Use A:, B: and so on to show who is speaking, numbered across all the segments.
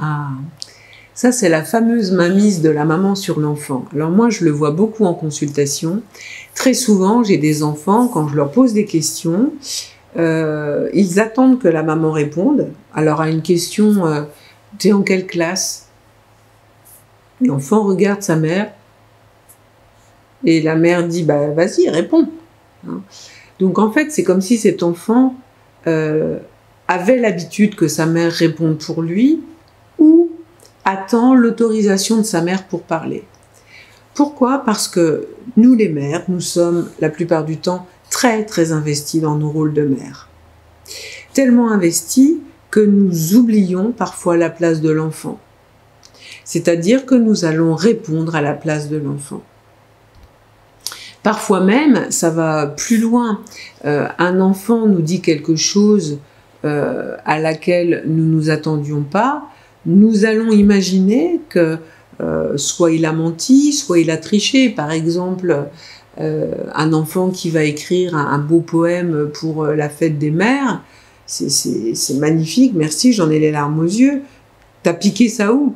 A: Ah, ça c'est la fameuse mainmise de la maman sur l'enfant. Alors moi je le vois beaucoup en consultation. Très souvent j'ai des enfants, quand je leur pose des questions, ils attendent que la maman réponde. Alors à une question, t'es en quelle classe? L'enfant regarde sa mère et la mère dit bah vas-y réponds. Donc en fait c'est comme si cet enfant avait l'habitude que sa mère réponde pour lui ou attend l'autorisation de sa mère pour parler. Pourquoi? Parce que nous les mères, nous sommes la plupart du temps très investis dans nos rôles de mère. Tellement investis que nous oublions parfois la place de l'enfant. C'est-à-dire que nous allons répondre à la place de l'enfant. Parfois même, ça va plus loin. Un enfant nous dit quelque chose à laquelle nous ne nous attendions pas. Nous allons imaginer que soit il a menti, soit il a triché. Par exemple, un enfant qui va écrire un beau poème pour la fête des mères, c'est magnifique, merci, j'en ai les larmes aux yeux. T'as piqué ça où?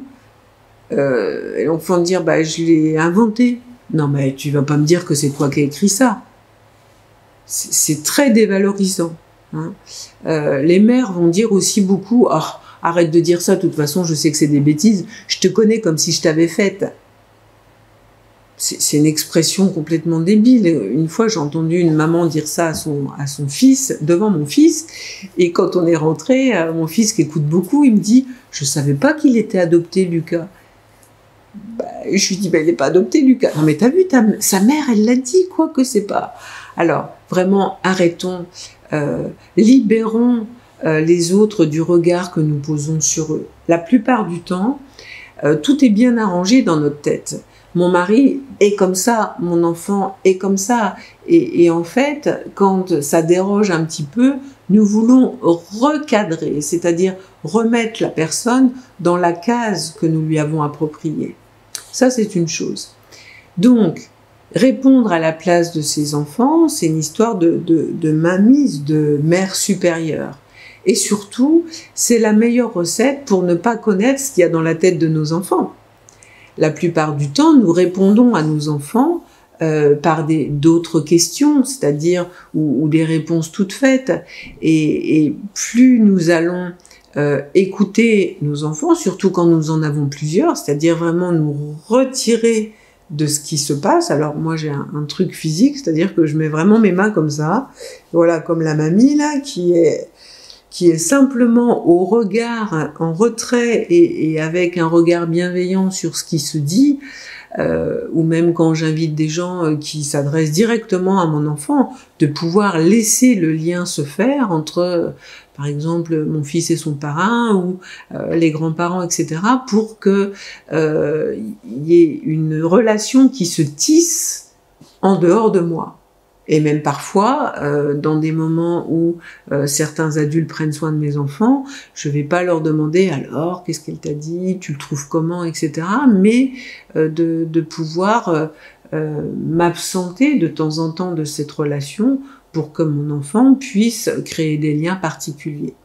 A: Et l'enfant dire, bah, je l'ai inventé. Non, mais tu vas pas me dire que c'est toi qui as écrit ça. C'est très dévalorisant. Hein. Les mères vont dire aussi beaucoup, oh, arrête de dire ça, de toute façon, je sais que c'est des bêtises, je te connais comme si je t'avais faite. C'est une expression complètement débile. Une fois, j'ai entendu une maman dire ça à son fils, devant mon fils, et quand on est rentré, mon fils qui écoute beaucoup, il me dit, je savais pas qu'il était adopté, Lucas. Bah, je lui dis, bah, il n'est pas adopté, Lucas. Non, mais t'as vu, sa mère, elle l'a dit, quoi, que c'est pas. Alors, vraiment, arrêtons, libérons les autres du regard que nous posons sur eux. La plupart du temps, tout est bien arrangé dans notre tête. Mon mari est comme ça, mon enfant est comme ça. Et en fait, quand ça déroge un petit peu, nous voulons recadrer, c'est-à-dire remettre la personne dans la case que nous lui avons appropriée. Ça, c'est une chose. Donc, répondre à la place de ses enfants, c'est une histoire de mainmise, de mère supérieure. Et surtout, c'est la meilleure recette pour ne pas connaître ce qu'il y a dans la tête de nos enfants. La plupart du temps, nous répondons à nos enfants par d'autres questions, c'est-à-dire ou des réponses toutes faites. Et plus nous allons écouter nos enfants, surtout quand nous en avons plusieurs, c'est-à-dire vraiment nous retirer de ce qui se passe. Alors moi j'ai un truc physique, c'est-à-dire que je mets vraiment mes mains comme ça, voilà, comme la mamie là, qui est simplement au regard, en retrait et avec un regard bienveillant sur ce qui se dit, ou même quand j'invite des gens qui s'adressent directement à mon enfant, de pouvoir laisser le lien se faire entre, par exemple, mon fils et son parrain, ou les grands-parents, etc., pour que y ait une relation qui se tisse en dehors de moi. Et même parfois, dans des moments où certains adultes prennent soin de mes enfants, je vais pas leur demander alors qu'est-ce qu'elle t'a dit, tu le trouves comment, etc. Mais de pouvoir m'absenter de temps en temps de cette relation pour que mon enfant puisse créer des liens particuliers.